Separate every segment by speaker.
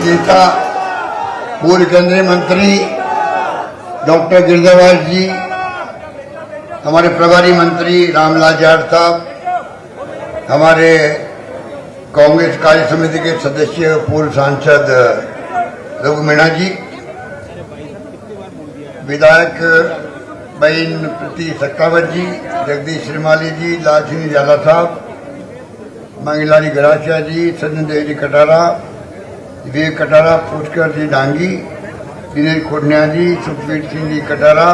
Speaker 1: नेता पूर्व केंद्रीय मंत्री डॉक्टर गिरजावाल जी, हमारे प्रभारी मंत्री रामलाल जाट साहब, हमारे कांग्रेस कार्य समिति के सदस्य पूर्व सांसद रघु मीणा जी, विधायक बहन प्रीति सक्कावत जी, जगदीश श्रीमाली जी, लाल सिंह जाला साहब, मंगलारी गरासिया जी, संजय देव जी कटारा, विवेक कटारा, पुष्कर जी डांगी, दिनेश खोडनिया जी, सुखबीर सिंह जी कटारा,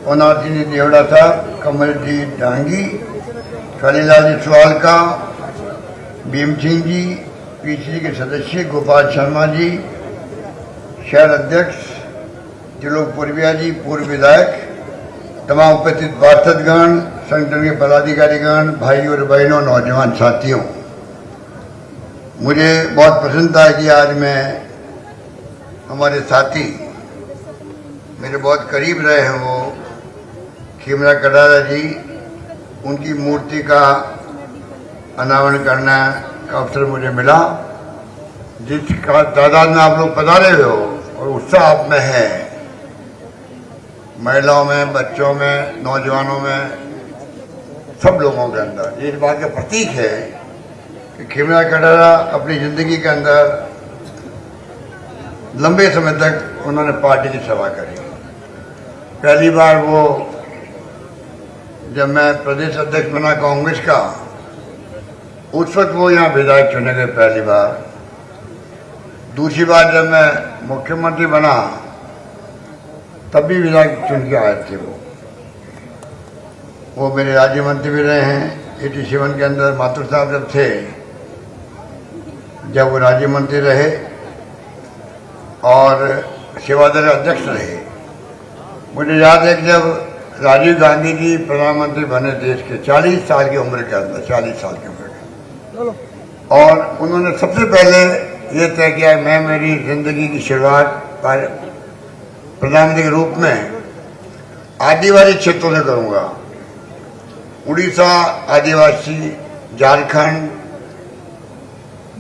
Speaker 1: अनार सिंह जी देवड़ा साहब, कमल जी डांगी, खलीलाल जी सुवालका, भीम सिंह जी, पीसीसी के सदस्य गोपाल शर्मा जी, शहर अध्यक्ष त्रिलोक पूर्विया जी, पूर्व विधायक, तमाम उपस्थित पार्षदगण, संगठन के पदाधिकारीगण, भाई और बहनों, नौजवान साथियों, मुझे बहुत प्रसन्नता है कि आज मैं हमारे साथी मेरे बहुत करीब रहे हैं वो खेमरा कटारा जी, उनकी मूर्ति का अनावरण करने का अवसर मुझे मिला। जिस तादाद में आप लोग पधारे हुए हो और उत्साह आप में है, महिलाओं में, बच्चों में, नौजवानों में, सब लोगों के अंदर, ये इस बात का प्रतीक है कि खेमरा कटारा अपनी ज़िंदगी के अंदर लंबे समय तक उन्होंने पार्टी की सेवा करी। पहली बार वो जब मैं प्रदेश अध्यक्ष बना कांग्रेस का, उस वक्त वो यहाँ विधायक चुने गए पहली बार। दूसरी बार जब मैं मुख्यमंत्री बना तब भी विधायक चुन के आए थे वो मेरे राज्य मंत्री भी रहे हैं। 87 के अंदर माथुर साहब जब थे, जब वो राज्य मंत्री रहे और सेवादल अध्यक्ष रहे। मुझे याद है कि जब राजीव गांधी जी प्रधानमंत्री बने देश के 40 साल की उम्र के अंदर, 40 साल की उम्र के, और उन्होंने सबसे पहले ये तय किया मैं मेरी जिंदगी की शुरुआत प्रधानमंत्री के रूप में आदिवासी क्षेत्रों से करूंगा। उड़ीसा आदिवासी, झारखंड,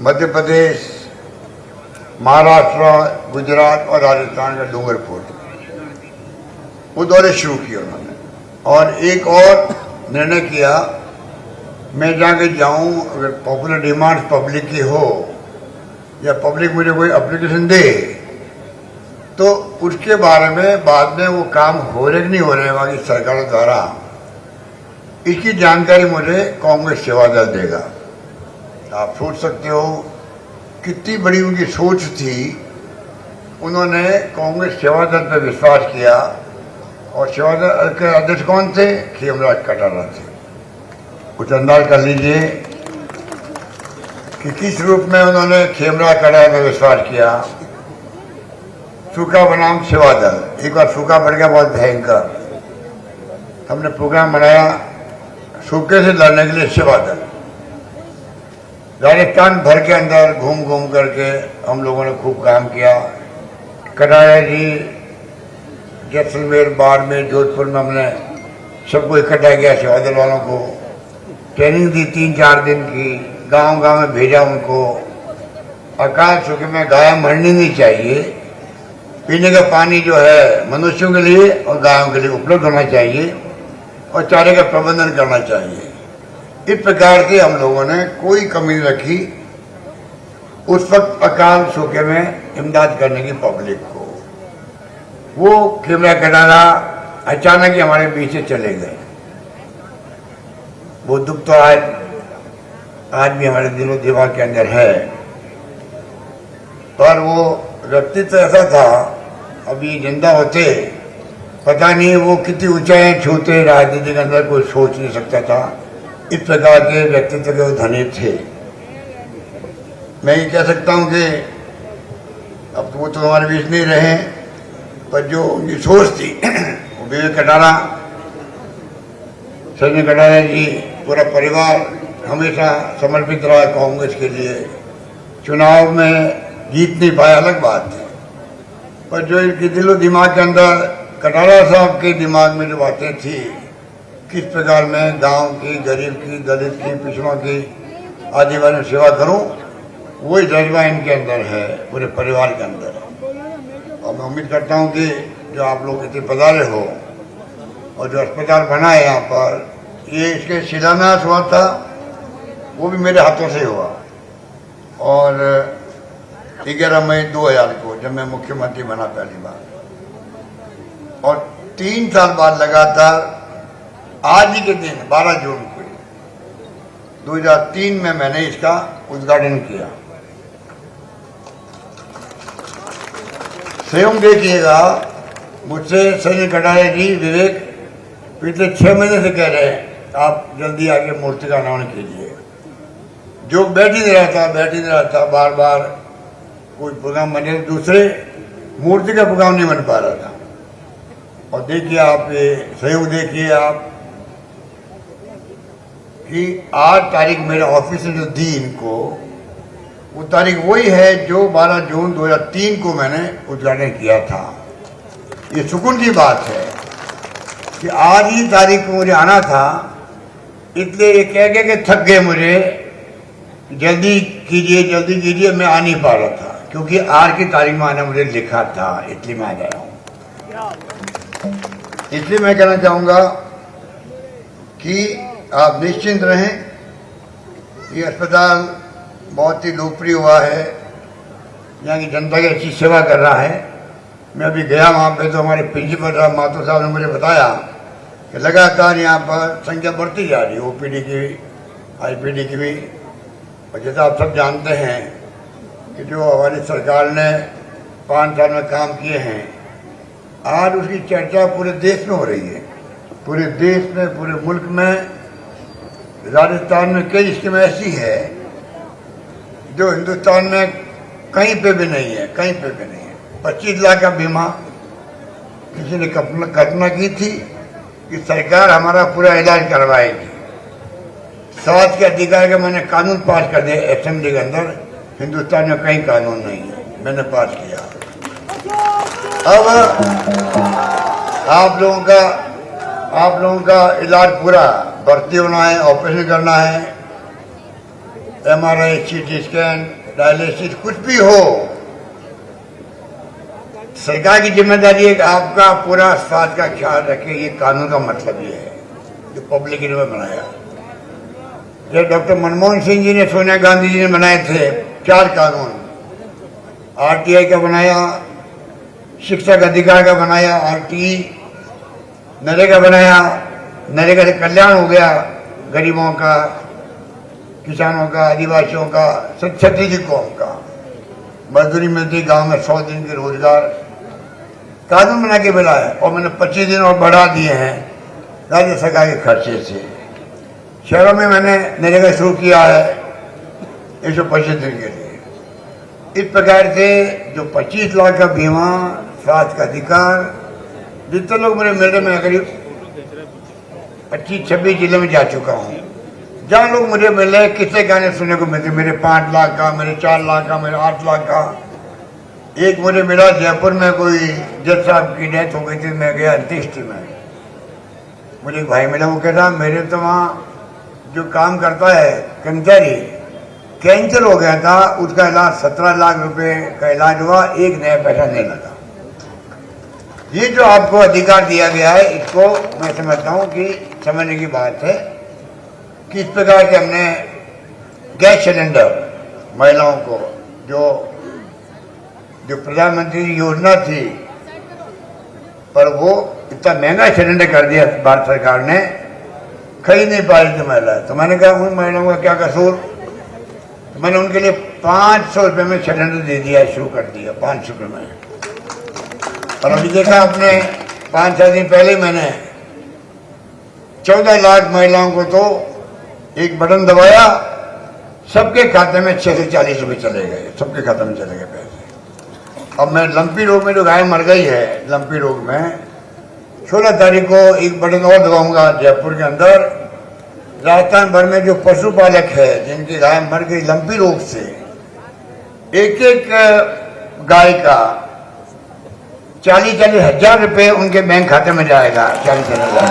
Speaker 1: मध्य प्रदेश, महाराष्ट्र, गुजरात और राजस्थान का डूंगरपुर, वो दौरे शुरू किए उन्होंने। और एक और निर्णय किया, मैं जाके जाऊं, अगर पॉपुलर डिमांड पब्लिक की हो या पब्लिक मुझे कोई एप्लीकेशन दे तो उसके बारे में बाद में वो काम हो रहे कि नहीं हो रहे वहाँ की सरकारों द्वारा, इसकी जानकारी मुझे कांग्रेस सेवा दल देगा। आप सोच सकते हो कितनी बड़ी उनकी सोच थी। उन्होंने कांग्रेस सेवा दल पर विश्वास किया और सेवा दल के अध्यक्ष कौन थे? खेमरा कटारा थे। कुछ अंदाज कर लीजिए कि किस रूप में उन्होंने खेमरा कटारा पर विश्वास किया। सूखा बनाम सेवा दल, एक बार सूखा बढ़ गया बहुत भयंकर, हमने प्रोग्राम बनाया सूखे से लड़ने के लिए सेवा दल। राजस्थान भर के अंदर घूम घूम करके हम लोगों ने खूब काम किया। कटारा जी जैसलमेर, बाड़मेर, जोधपुर में हमने सबको इकट्ठा किया, सेवा दल वालों को ट्रेनिंग दी 3-4 दिन की, गांव गांव में भेजा उनको। अकाल सूखे में गाय मरनी नहीं चाहिए, पीने का पानी जो है मनुष्यों के लिए और गायों के लिए उपलब्ध होना चाहिए और चारे का प्रबंधन करना चाहिए। इस प्रकार से हम लोगों ने कोई कमी नहीं रखी उस वक्त अकाल सूखे में इमदाद करने की पब्लिक को। वो खेमरा कटारा अचानक ही हमारे बीच से चले गए। वो दुख तो आज भी हमारे दिलो दिमाग के अंदर है, पर वो व्यक्तित्व ऐसा था, अभी जिंदा होते पता नहीं वो कितनी ऊंचाई छूते, राजनीति के अंदर कोई सोच नहीं सकता था। इस प्रकार के व्यक्तित्व के वो धनी थे। मैं ये कह सकता हूँ कि अब तो वो तो हमारे बीच नहीं रहे, पर जो उनकी सोच थी वो विवेक कटारा, संजय कटारा जी, पूरा परिवार हमेशा समर्पित रहा कांग्रेस के लिए। चुनाव में जीत नहीं पाया अलग बात है, पर जो इनके दिलो दिमाग के अंदर कटारा साहब के दिमाग में जो बातें थी, किस प्रकार मैं गांव की, गरीब की, दलित की, पिछड़ों की, आदिवासी सेवा करूं, वही जज्बा इनके अंदर है, पूरे परिवार के अंदर है। और मैं उम्मीद करता हूँ कि जो आप लोग इतने पधारे हो और जो अस्पताल बना है यहाँ पर, ये इसके शिलान्यास हुआ था, वो भी मेरे हाथों से हुआ। और 11 मई 2000 को जब मैं मुख्यमंत्री बना पहली बार, और 3 साल बाद लगातार आज ही के दिन 12 जून को 2003 में मैंने इसका उद्घाटन किया। स्वयं देखिएगा, मुझसे संजय कटारिया जी, विवेक पिछले 6 महीने से कह रहे हैं आप जल्दी आके मूर्ति का अनावरण कीजिए। जो बैठ ही नहीं रहा था, बार बार कोई प्रोग्राम बने, दूसरे मूर्ति का प्रोग्राम नहीं बन पा रहा था। और देखिए आप, ये सहयोग देखिए आप कि 8 तारीख मेरे ऑफिस ने जो दी इनको, वो तारीख वही है जो 12 जून 2003 को मैंने उद्घाटन किया था। ये सुकून की बात है कि आज ही तारीख को मुझे आना था, इसलिए ये कह के थक गए मुझे, जल्दी कीजिए, मैं आ नहीं पा रहा था, क्योंकि आज की तारीख में आना मुझे लिखा था, इसलिए मैं आ जा रहा हूँ। इसलिए मैं कहना चाहूँगा कि आप निश्चिंत रहें। ये अस्पताल बहुत ही लोकप्रिय हुआ है, यहाँ की जनता की अच्छी सेवा कर रहा है। मैं अभी गया वहाँ पे, तो हमारे प्रिंसिपल साहब माथुर साहब ने मुझे बताया कि लगातार यहाँ पर संख्या बढ़ती जा रही है, ओपीडी की भी, आईपीडी की भी। और जैसा आप सब जानते हैं कि जो हमारी सरकार ने 5 साल में काम किए हैं, आज उसकी चर्चा पूरे देश में हो रही है, पूरे देश में, पूरे मुल्क में। राजस्थान में कई स्कीमें ऐसी है जो हिंदुस्तान में कहीं पे भी नहीं है, 25 लाख का बीमा। किसी ने कल्पना की थी कि सरकार हमारा पूरा इलाज करवाएगी। स्वास्थ्य के अधिकार का मैंने कानून पास कर दिया असेंबली के अंदर, हिंदुस्तान में कहीं कानून नहीं है, मैंने पास किया। अब आप लोगों का इलाज पूरा, भर्ती होना है, ऑपरेशन करना है, MRI, CT स्कैन, डायलिसिस, कुछ भी हो, सरकार की जिम्मेदारी है कि आपका पूरा स्वास्थ्य का ख्याल रखे। ये कानून का मतलब ये है जो पब्लिक ने बनाया। जब डॉक्टर मनमोहन सिंह जी ने, सोनिया गांधी जी ने बनाए थे 4 कानून, RTI का बनाया, शिक्षक अधिकार का बनाया, RTE, नरेगा बनाया, नरेगा से कल्याण हो गया गरीबों का, किसानों का, आदिवासियों का, छत्तीस की कौम का, मजदूरी मिलती गांव में 100 दिन के रोजगार, कानून बना के मिला है। और मैंने 25 दिन और बढ़ा दिए हैं राज्य सरकार के खर्चे से। शहरों में मैंने नरेगा शुरू किया है 125 दिन के लिए। इस प्रकार से जो 25 लाख का बीमा, स्वास्थ्य का अधिकार, जितने लोग मेरे मेले में करीब 25-26 जिले में जा चुका हूँ। जहाँ लोग मुझे मिले, कितने गाने सुनने को मिलते, मेरे 5 लाख का, मेरे 4 लाख का, मेरे 8 लाख का। एक मुझे मिला जयपुर में, कोई जज साहब की डेथ हो गई थी, मैं गया अंत्येष्टि में, मुझे एक भाई मिला, वो कहता मेरे तो वहाँ जो काम करता है कर्मचारी, कैंसर हो गया था, उसका इलाज 17 लाख रुपए का इलाज हुआ, एक नया पैसा नहीं लगा। ये जो आपको अधिकार दिया गया है, इसको मैं समझता हूँ कि समझने की बात है कि इस प्रकार के हमने गैस सिलेंडर महिलाओं को, जो प्रधानमंत्री की योजना थी, पर वो इतना महंगा सिलेंडर कर दिया भारत सरकार ने, खरीद नहीं पा रही थी महिला। तो मैंने कहा उन महिलाओं का क्या कसूर, तो मैंने उनके लिए 500 रुपये में सिलेंडर दे दिया, शुरू कर दिया 500 रुपये में। और अभी देखा आपने 5-6 दिन पहले मैंने 14 लाख महिलाओं को तो एक बटन दबाया, सबके खाते में 640 रुपये चले गए, सबके खाते में चले गए पैसे। अब मैं लंपी रोग में जो गाय मर गई है, लंपी रोग में 16 तारीख को एक बटन और दबाऊंगा जयपुर के अंदर। राजस्थान भर में जो पशुपालक है जिनकी गाय मर गई लंपी रोग से, एक एक गाय का 40-40 हजार रुपये उनके बैंक खाते में जाएगा। 40 हजार।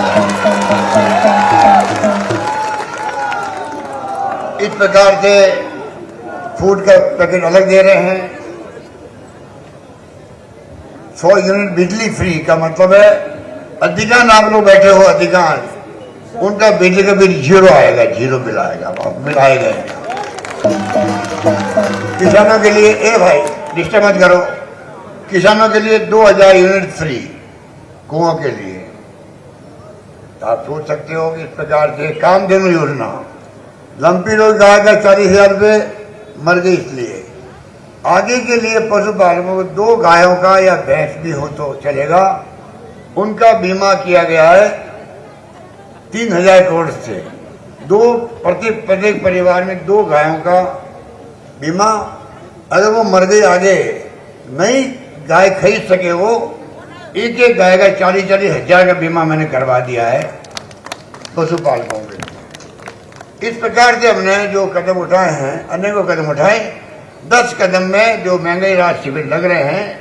Speaker 1: इस प्रकार से फूड का पैकेट अलग दे रहे हैं। 100 यूनिट बिजली फ्री का मतलब है अधिकांश आप लोग बैठे हो, अधिकांश उनका बिजली का बिल जीरो आएगा, जीरो बिल आएगा, बिल आएगा। किसानों के लिए भाई डिस्टर्ब मत करो, किसानों के लिए 2000 यूनिट फ्री कुओं के लिए। आप सोच सकते हो कि इस प्रकार से कामधेनु योजना, लंपी रोग गाय का 40,000 रुपये मर गई, इसलिए आगे के लिए पशुपालकों को 2 गायों का या भैंस भी हो तो चलेगा, उनका बीमा किया गया है 3000 करोड़ से। प्रत्येक परिवार में 2 गायों का बीमा। अगर वो मर गई, आगे नई गाय खरीद सके, वो एक गाय का 40-40 हजार का बीमा मैंने करवा दिया है पशुपालकों के लिए। इस प्रकार से हमने जो कदम उठाए हैं, अनेकों कदम उठाए। 10 कदम में जो महंगाई राहत शिविर लग रहे हैं,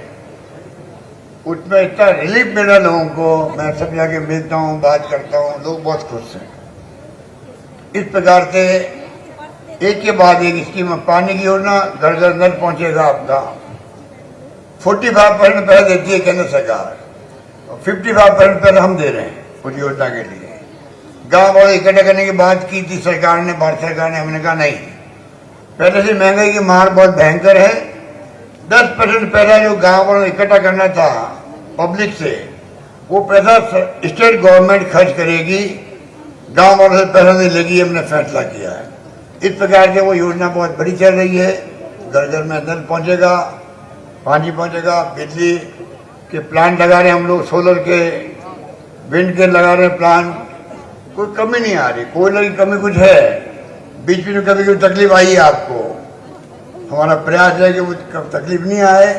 Speaker 1: उसमें इतना रिलीफ मिला लोगों को। मैं सब जाके मिलता हूँ, बात करता हूँ, लोग बहुत खुश हैं। इस प्रकार से एक के बाद एक स्कीम, पानी की योजना, घर घर नल पहुंचेगा आपका। 45% पैसा देती है केंद्र सरकार, 55% पैसा हम दे रहे हैं उस योजना के लिए। गांव वाले इकट्ठा करने की बात की थी सरकार ने, भारत सरकार ने, हमने कहा नहीं, पहले से महंगाई की मार बहुत भयंकर है। 10% पैसा जो गांव वालों इकट्ठा करना था पब्लिक से, वो पैसा स्टेट गवर्नमेंट खर्च करेगी, गांव वालों से पैसा नहीं लेगी, हमने फैसला किया है। इस प्रकार से वो योजना बहुत बड़ी चल रही है। घर घर में नल पहुंचेगा, पानी पहुंचेगा, बिजली के प्लांट लगा रहे हैं हम लोग, सोलर के, विंड के लगा रहे हैं प्लांट, कोई कमी नहीं आ रही। कोयले की कमी कुछ है, बीच में कभी कोई तकलीफ आई है आपको, हमारा प्रयास है कि वो तकलीफ नहीं आए,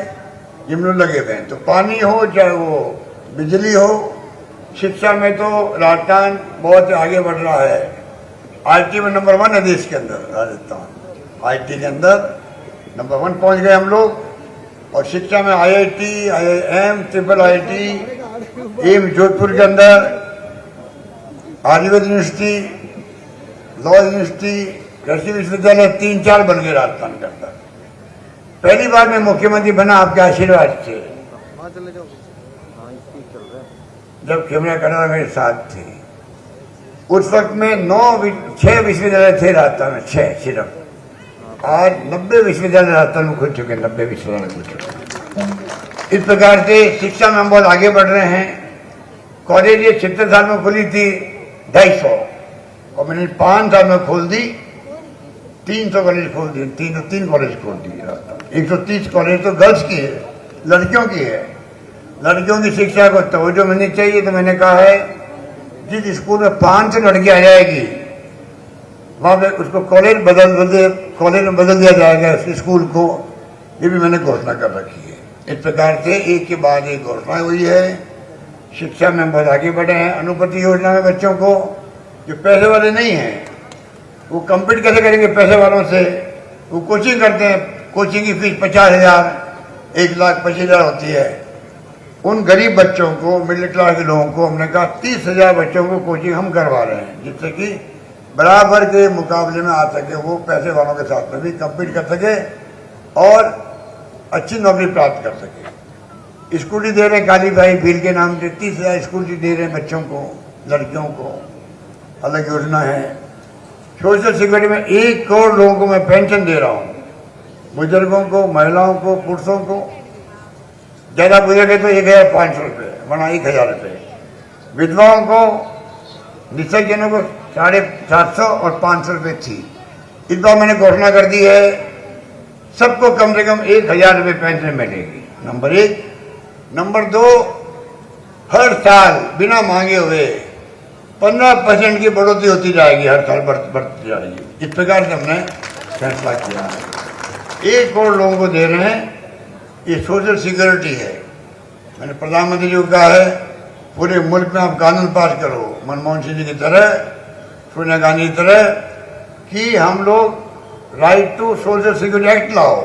Speaker 1: जिन लोग लगे हुए हैं। तो पानी हो चाहे वो बिजली हो, शिक्षा में तो राजस्थान बहुत आगे बढ़ रहा है। आईटी में नंबर 1 है देश के अंदर, राजस्थान आईटी के अंदर नंबर 1 पहुंच गए हम लोग। और शिक्षा में IIT, IIM, triple IT, AIIMS Jodhpur के अंदर, आयुर्वेद यूनिवर्सिटी, लॉ यूनिवर्सिटी, कृषि विश्वविद्यालय 3-4 बन गए राजस्थान के अंदर। पहली बार मैं मुख्यमंत्री बना आपके आशीर्वाद से, जब खेमरा कटारा मेरे साथ थे। उस वक्त में 6 विश्वविद्यालय थे राजस्थान में, 6 सिर्फ। आज 90 विश्वविद्यालय राजस्थान में खुल चुके हैं, 90 विश्वविद्यालय खुल चुके हैं। इस प्रकार से शिक्षा में हम बहुत आगे बढ़ रहे हैं। कॉलेज ये 76 साल में खुली थी 250, और मैंने 5 साल में खोल दी 300 कॉलेज खोल दिए, 3 कॉलेज खोल दिए। 130 कॉलेज तो गर्ल्स की है, लड़कियों की है। लड़कियों की शिक्षा को तवज्जो मिलनी चाहिए। तो मैंने कहा है जिस स्कूल में 500 लड़की आ जाएगी, वहाँ पे उसको कॉलेज में बदल दिया जाएगा उस स्कूल को। ये भी मैंने घोषणा कर रखी है। इस प्रकार से एक के बाद एक घोषणा हुई है। शिक्षा में हम बहुत आगे बढ़े हैं। अनुपति योजना में बच्चों को जो पैसे वाले नहीं हैं, वो कम्पीट कैसे करेंगे पैसे वालों से? वो कोचिंग करते हैं, कोचिंग की फीस 50,000, 1,25,000 होती है। उन गरीब बच्चों को, मिडिल क्लास के लोगों को हमने कहा 30,000 बच्चों को कोचिंग हम करवा रहे हैं, जिससे कि बराबर के मुकाबले में आ सके, वो पैसे वालों के साथ में भी कम्पीट कर सके और अच्छी नौकरी प्राप्त कर सके। स्कूटी दे रहे हैं काली भाई भील के नाम से, 30,000 स्कूटी दे रहे हैं बच्चों को, लड़कियों को, अलग योजना है। सोशल सिक्योरिटी में 1 करोड़ लोगों को मैं पेंशन दे रहा हूँ, बुजुर्गों को, महिलाओं को, पुरुषों को। ज़्यादा बुजुर्ग है तो 1,500 रुपये, वरना 1,000 रुपये। विधवाओं को, निसर्जनों को 750 और 500 रुपये थी। इस बार मैंने घोषणा कर दी है सबको कम से कम 1,000 रुपये पेंशन मिलेगी, नंबर 1। नंबर 2, हर साल बिना मांगे हुए 15% की बढ़ोतरी होती जाएगी, हर साल बढ़ती जाएगी। इस प्रकार से हमने फैसला किया है। 1 करोड़ लोगों को दे रहे हैं, ये सोशल सिक्योरिटी है। मैंने प्रधानमंत्री जी को कहा है पूरे मुल्क में आप कानून पास करो, मनमोहन सिंह जी की तरह, सोनिया गांधी की तरह, कि हम लोग right to social security act लाओ।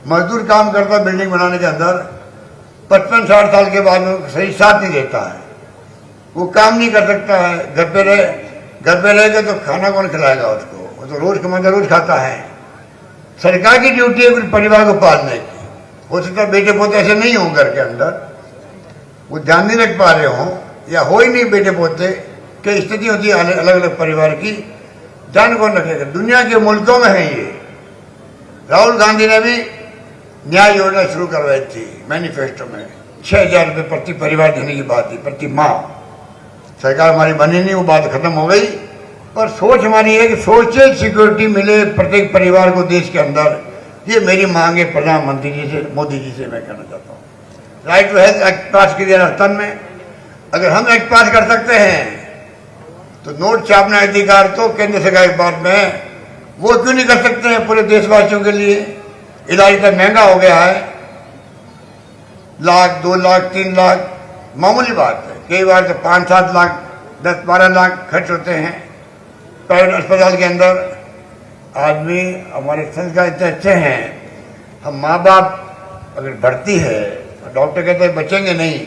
Speaker 1: मजदूर काम करता बिल्डिंग बनाने के अंदर, 55-60 साल के बाद में सही साथ नहीं देता है, वो काम नहीं कर सकता है। घर पे रहेगा तो खाना कौन खिलाएगा उसको? वो तो रोज कमाता रोज खाता है। सरकार की ड्यूटी है कुछ परिवार को पालने की। हो सकता है बेटे पोते ऐसे नहीं हों घर के अंदर, वो ध्यान नहीं रख पा रहे हों, या हो ही नहीं बेटे पोते, कि स्थिति होती है अलग अलग परिवार की, ध्यान कौन रखेगा? दुनिया के मुल्कों में है ये। राहुल गांधी ने भी न्याय योजना शुरू करवाई थी मैनिफेस्टो में, 6,000 रुपये प्रति परिवार देने की बात थी, प्रति माह। सरकार हमारी बनी नहीं, वो बात खत्म हो गई। पर सोच हमारी है कि सोशल सिक्योरिटी मिले प्रत्येक परिवार को देश के अंदर, ये मेरी मांग है प्रधानमंत्री जी से, मोदी जी से मैं कहना चाहता हूँ। Right to health act pass किया राजस्थान में, अगर हम एक्ट पास कर सकते हैं तो नोट छापना अधिकार तो केंद्र सरकार के पास में है, वो क्यों नहीं कर सकते हैं पूरे देशवासियों के लिए? इलाज इतना महंगा हो गया है, लाख 2 लाख 3 लाख मामूली बात है, कई बार तो 5-7 लाख 10-12 लाख खर्च होते हैं प्राइवेट अस्पताल के अंदर। आदमी हमारे संस्कार इतने अच्छे हैं, हम माँ बाप अगर बढ़ती है तो डॉक्टर कहते हैं बचेंगे नहीं,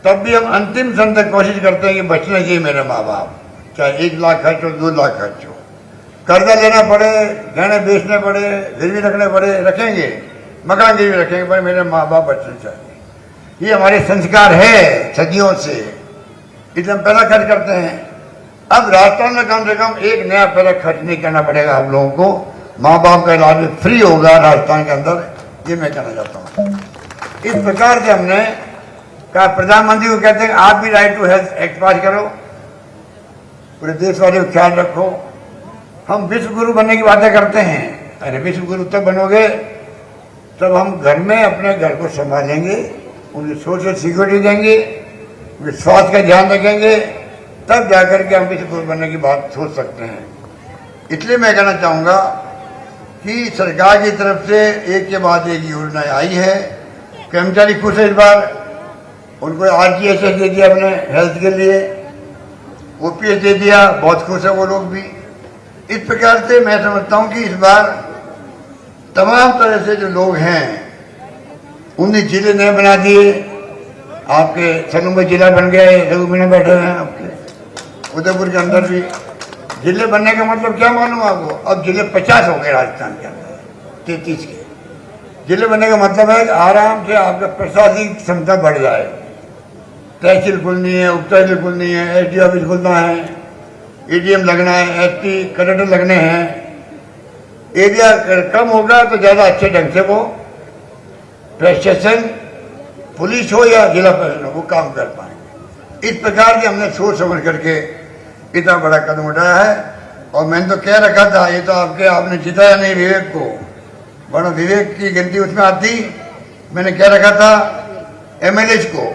Speaker 1: तब भी हम अंतिम क्षण तक कोशिश करते हैं कि बचना चाहिए मेरे माँ बाप, चाहे 1 लाख खर्च हो 2 लाख खर्च हो, कर्जा लेना पड़े, गहने बेचने पड़े, गिरवी रखने पड़े, रखेंगे, मकान गिरवी रखेंगे, पर मेरे माँ बाप बचने चाहिए। ये हमारे संस्कार है सदियों से, इसलिए हम पैसा खर्च करते हैं। अब राजस्थान में कम से कम एक नया पैसा खर्च नहीं करना पड़ेगा आप लोगों को, माँ बाप का इलाज फ्री होगा राजस्थान के अंदर, ये मैं कहना चाहता हूँ। इस प्रकार से हमने कहा, प्रधानमंत्री को कहते हैं आप भी right to health act pass करो, पूरे देशवासियों को ख्याल रखो। हम विश्व गुरु बनने की बातें करते हैं, अरे विश्व गुरु तब बनोगे तब हम घर में अपने घर को संभालेंगे, उनकी सोशल सिक्योरिटी देंगे, उनके स्वास्थ्य का ध्यान रखेंगे, तब जाकर के हम विश्व गुरु बनने की बात सोच सकते हैं। इसलिए मैं कहना चाहूँगा कि सरकार की तरफ से एक के बाद एक योजना आई है। कर्मचारी खुश है, इस बार उनको RGSS दे दिया अपने हेल्थ के लिए, OPS दे दिया, बहुत खुश है वो लोग भी। इस प्रकार से मैं समझता हूं कि इस बार तमाम तरह से जो लोग हैं उन्हें जिले नए बना दिए। आपके सनू में जिला बन गया है, रघुवीर बैठे हुए हैं आपके उदयपुर के अंदर भी। जिले बनने का मतलब क्या मालूम आपको? अब जिले 50 हो गए राजस्थान के अंदर, 33 के जिले बनने का मतलब है कि आराम से आपका प्रशासनिक क्षमता बढ़ जाए। तहसील खुलनी है, उप तहसील खुलनी है, SD ऑफिस खुलना है, ADM लगना है, SP कलेक्टर लगने हैं। एरिया कम होगा तो ज़्यादा अच्छे ढंग से वो प्रशासन, पुलिस हो या जिला प्रशासन हो, वो काम कर पाएंगे। इस प्रकार से हमने सोच समझ करके इतना बड़ा कदम उठाया है। और मैंने तो कह रखा था, ये तो आपने जिताया नहीं विवेक को, वरना विवेक की गिनती उसमें आती। मैंने कह रखा था MLAs को,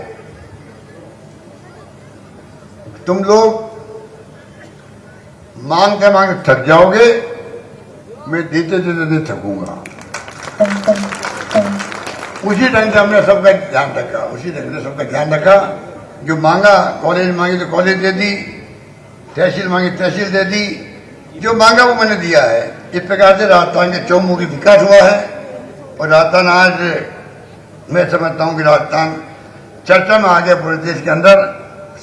Speaker 1: तुम लोग मांगते मांगते थक जाओगे, मैं देते देते थकूंगा। उसी ढंग से हमने सबका ध्यान रखा, उसी ढंग से सबका ध्यान रखा। जो मांगा, कॉलेज मांगी तो कॉलेज दे दी, तहसील मांगी तहसील दे दी, जो मांगा वो मैंने दिया है। इस प्रकार से राजस्थान के चौमुखी विकास हुआ है। और राजस्थान आज मैं समझता हूँ कि राजस्थान चर्चा में आ गया पूरे देश के अंदर।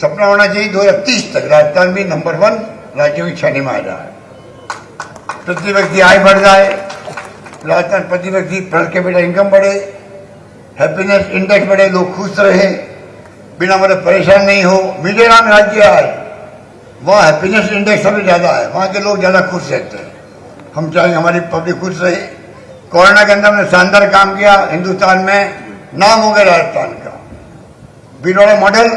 Speaker 1: सपना होना चाहिए 2030 तक राजस्थान भी नंबर 1 राज्यों की श्रेणी में आ जाए, प्रति व्यक्ति आय बढ़ जाए, राजस्थान प्रति व्यक्ति पर कैपिटा इनकम बढ़े, हैप्पीनेस इंडेक्स बढ़े, लोग खुश रहे, बिना मतलब परेशान नहीं हो। मिजोरम राज्य आज वहाँ हैप्पीनेस इंडेक्स सबसे ज़्यादा है, वहाँ के लोग ज़्यादा खुश रहते हैं। हम चाहेंगे हमारी पब्लिक खुश रहे। कोरोना के अंदर हमने शानदार काम किया, हिंदुस्तान में नाम हो गया राजस्थान का। बिरौड़ा मॉडल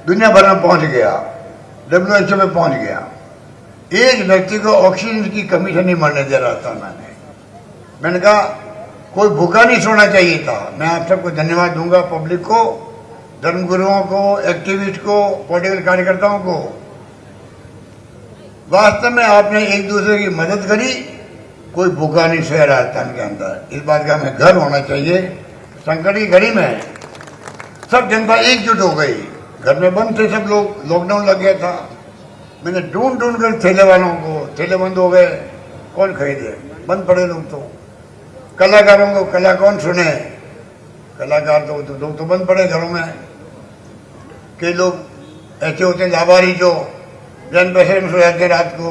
Speaker 1: दुनिया भर में पहुँच गया, WHO में पहुँच गया। एक व्यक्ति को ऑक्सीजन की कमी से नहीं मरने दिया राजस्थान में। मैंने कहा कोई भूखा नहीं सोना चाहिए था। मैं आप सबको धन्यवाद दूंगा, पब्लिक को, धर्मगुरुओं को, एक्टिविस्ट को, पॉलिटिकल कार्यकर्ताओं को। वास्तव में आपने एक दूसरे की मदद करी, कोई भूखा नहीं सोया राजस्थान के अंदर। इस बात का हमें गर्व होना चाहिए। संकट की घड़ी में सब जनता एकजुट हो गई, घर में बंद थे सब लोग, लॉकडाउन लग गया था। मैंने ढूंढ कर ठेले वालों को, ठेले बंद हो गए, कौन खरीदे, बंद पड़े लोग। तो कलाकारों को कला कौन सुने, कलाकार तो लोग तो बंद पड़े घरों में। कई लोग ऐसे होते हैं लाभारी जो जन पैसे में सो जाते हैं, रात को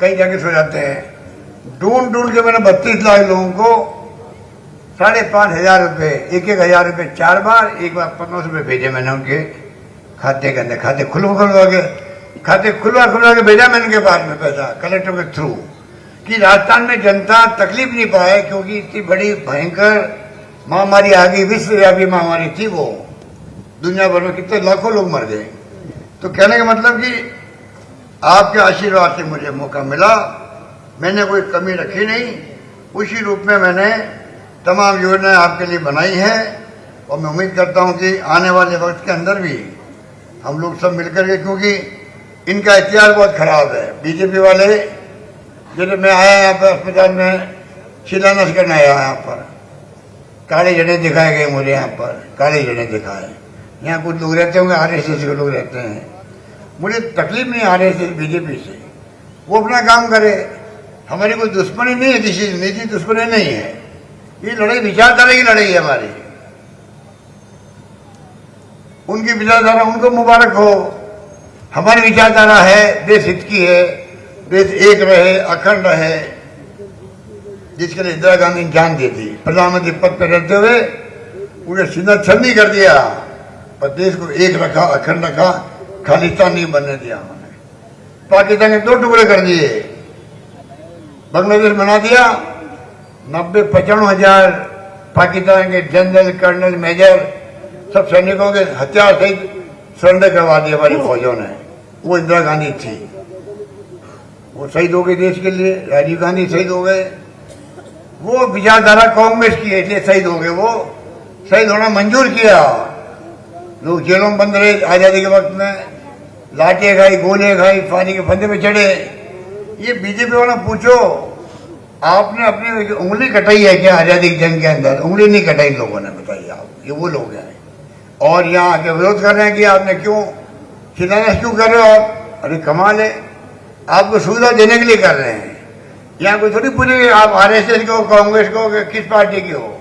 Speaker 1: कहीं जाके सो जाते हैं। ढूंढ ढूंढ के मैंने 32 लाख लोगों को 5,500 रुपये, 1,000 रुपये 4 बार, एक बार 1500 रुपये भेजे मैंने उनके खाते के अंदर। खाते खुलवा के भेजा मैंने उनके पास में पैसा कलेक्टर के थ्रू, कि राजस्थान में जनता तकलीफ नहीं पाए, क्योंकि इतनी बड़ी भयंकर महामारी आ गई, विश्वव्यापी महामारी थी वो, दुनिया भर में कितने लाखों लोग मर गए। तो कहने का मतलब कि आपके आशीर्वाद से मुझे मौका मिला, मैंने कोई कमी रखी नहीं, उसी रूप में मैंने तमाम योजनाएं आपके लिए बनाई हैं। और मैं उम्मीद करता हूं कि आने वाले वक्त के अंदर भी हम लोग सब मिलकर के, क्योंकि इनका इतिहास बहुत खराब है बीजेपी वाले। जैसे मैं आया यहाँ पर अस्पताल में शिलान्यास करने आया, यहाँ पर काले झंडे दिखाए गए मुझे, यहाँ पर काले झंडे दिखाए। यहाँ कुछ लोग रहते होंगे RSS के लोग रहते हैं, मुझे तकलीफ नहीं RSS बीजेपी से, वो अपना काम करे, हमारी कोई दुश्मनी नहीं है, किसी निजी दुश्मनी नहीं है, ये लड़ाई विचारधारा की लड़ाई है हमारी। उनकी विचारधारा उनको मुबारक हो, हमारी विचारधारा है देश हित की है, देश एक रहे, अखंड रहे, जिसके लिए इंदिरा गांधी ने जान दी थी। प्रधानमंत्री पद पर रहते हुए उन्हें सीना छलनी कर दिया, पर देश को एक रखा, अखंड रखा, खालिस्तान नहीं बनने दिया उन्होंने। पाकिस्तान के 2 टुकड़े कर दिए, बांग्लादेश बना दिया, 95 हजार पाकिस्तान के जनरल, कर्नल, मेजर सब सैनिकों के हथियार सहित सरेंडर करवा दिए हमारी फौजों ने। वो इंदिरा गांधी थी, वो शहीद हो गए देश के लिए, राजीव गांधी शहीद हो गए, वो विचारधारा कांग्रेस की है इसलिए शहीद हो गए। वो शहीद होना मंजूर किया, लोग जेलों में बंद रहे आजादी के वक्त में, लाठियां खाई, गोलियां खाई, फांसी के फंदे में चढ़े। ये बीजेपी वाला पूछो, आपने अपनी उंगली कटाई है क्या आजादी की जंग के अंदर? उंगली नहीं कटाई लोगों ने, बताइए आप। ये वो लोग हैं और यहाँ आके विरोध कर रहे हैं कि आपने क्यों शिलान्यास क्यों कर रहे हो आप? अरे कमाल है, आपको सुविधा देने के लिए कर रहे हैं। यहाँ कोई थोड़ी पूछे आप RSS को, कांग्रेस को, किस पार्टी की हो।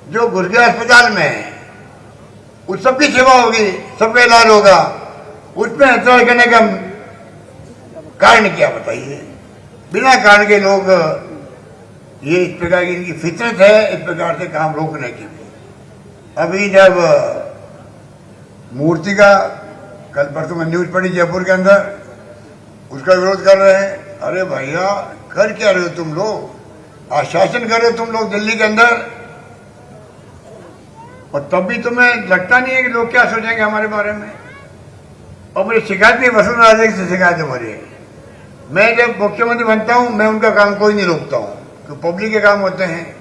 Speaker 1: जो घुस गया अस्पताल में उस सबकी सेवा होगी, सबका इलाज होगा, उसमें ऐतराज करने का कारण क्या बताइए? बिना कारण के लोग, ये इस प्रकार की इनकी फितरत है, इस प्रकार से काम रोकने की। अभी जब मूर्ति का कल परसों में न्यूज पड़ी जयपुर के अंदर, उसका विरोध कर रहे हैं। अरे भैया कर क्या रहे हो तुम लोग? आश्वासन कर रहे हो तुम लोग दिल्ली के अंदर, और तब भी तुम्हें लगता नहीं है कि लोग क्या सोचेंगे हमारे बारे में। और मुझे शिकायत नहीं, वसुंधरा राजे से शिकायत है मुझे। मैं जब मुख्यमंत्री बनता हूं, मैं उनका काम कोई नहीं रोकता हूं, तो पब्लिक के काम होते हैं।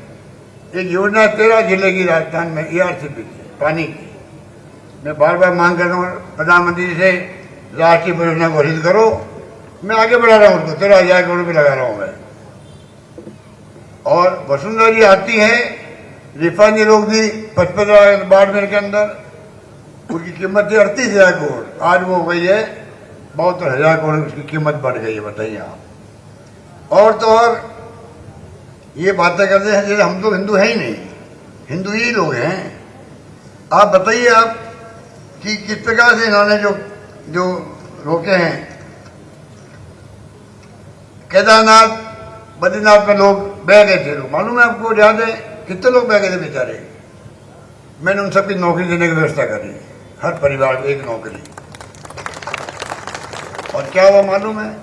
Speaker 1: एक योजना 13 जिले की राजस्थान में ERCP पानी की, मैं बार बार मांग कर रहा हूँ प्रधानमंत्री से, राष्ट्रीय परियोजना घोषित करो। मैं आगे बढ़ा रहा हूँ, उसको 13,000 करोड़ रुपये लगा रहा हूँ मैं। और वसुंधरा जी आती है, रिफाइनरी रोक दी 55 बाड़मेर के अंदर, उसकी कीमत थी 38,000 करोड़, आज वो हो गई है 72,000 करोड़, उसकी कीमत बढ़ गई है, बताइए आप। और तो और ये बातें करते हैं जैसे हम तो हिंदू हैं ही नहीं, हिंदू ही लोग हैं। आप बताइए आप कि किस प्रकार से इन्होंने जो रोके हैं। केदारनाथ, बद्रीनाथ में लोग बह गए थे, लोग मालूम है आपको, याद है कितने लोग बह गए थे बेचारे। मैंने उन सबकी नौकरी देने की व्यवस्था करी, हर परिवार को एक नौकरी। और क्या हुआ मालूम है?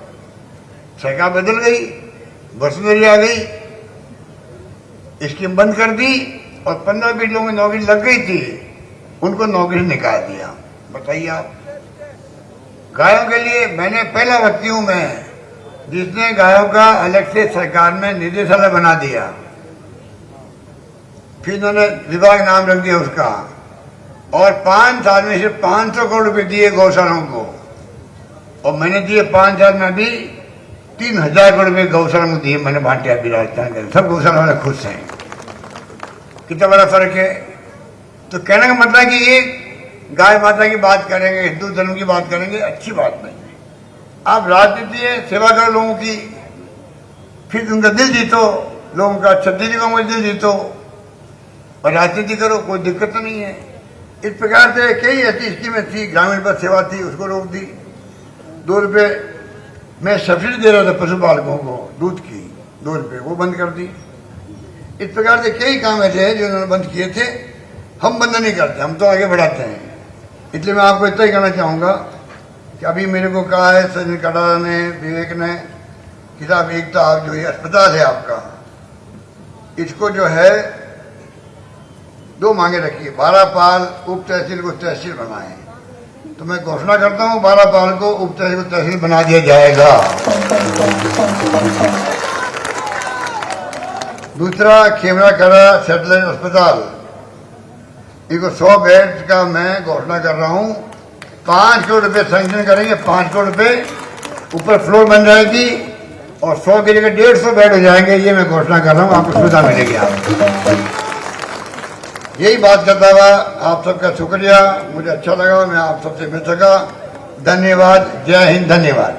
Speaker 1: सरकार बदल गई, वसुंधरा आ गई, स्कीम बंद कर दी, और 15-20 लोगों की नौकरी लग गई थी, उनको नौकरी निकाल दिया। बताइए आप। गायों के लिए मैंने पहला व्यक्ति हूं मैं जिसने गायों का अलग से सरकार में निदेशालय बना दिया। फिर इन्होंने विभाग नाम रख दिया उसका, और 5 साल में सिर्फ 500 करोड़ रुपए दिए गौशालाओं को, और मैंने दिए 5 साल में भी 3,000 करोड़ रुपए गौशाला को दिए मैंने, बांटे अभी राजस्थान के सब गौशाला वाले खुश हैं। कितना बड़ा फर्क है। तो कहने का मतलब है कि ये गाय माता की बात करेंगे, हिंदू धर्म की बात करेंगे, अच्छी बात नहीं है। आप राजनीति है, सेवा करो लोगों की, फिर उनका दिल जीतो, लोगों का छत्तीसगढ़ में दिल जीतो, और राजनीति करो, कोई दिक्कत तो नहीं है। इस प्रकार से कई ऐसी स्कीमें थी, ग्रामीण बस सेवा थी, उसको रोक दी। 2 रुपये मैं सब्सिडी दे रहा था पशुपालकों को दूध की, रुपये वो बंद कर दी। इस प्रकार से कई काम ऐसे हैं जो उन्होंने बंद किए थे। हम बंद नहीं करते, हम तो आगे बढ़ाते हैं। इसलिए मैं आपको इतना ही कहना चाहूँगा कि अभी मेरे को कहा है सचिन कटारा ने, विवेक ने कि साहब एक तो आप जो ये अस्पताल है आपका, इसको जो है 2 मांगे रखिए, 12 पाल उप तहसील को तहसील बनाएं। तो मैं घोषणा करता हूँ 12 पाल को उप तहसील को तहसील बना दिया जाएगा। दूसरा, खेमरा खड़ा सैटेलाइट अस्पताल, इनको 100 बेड का मैं घोषणा कर रहा हूँ। 5 करोड़ रुपए सैंक्शन करेंगे, 5 करोड़ रुपए, ऊपर फ्लोर बन जाएगी और 100 की जगह 150 बेड हो जाएंगे। ये मैं घोषणा कर रहा हूँ, आपको सुविधा मिलेगी। आप यही बात करता हुआ आप सबका शुक्रिया, मुझे अच्छा लगा, मैं आप सबसे मिल सका। धन्यवाद, जय हिंद, धन्यवाद।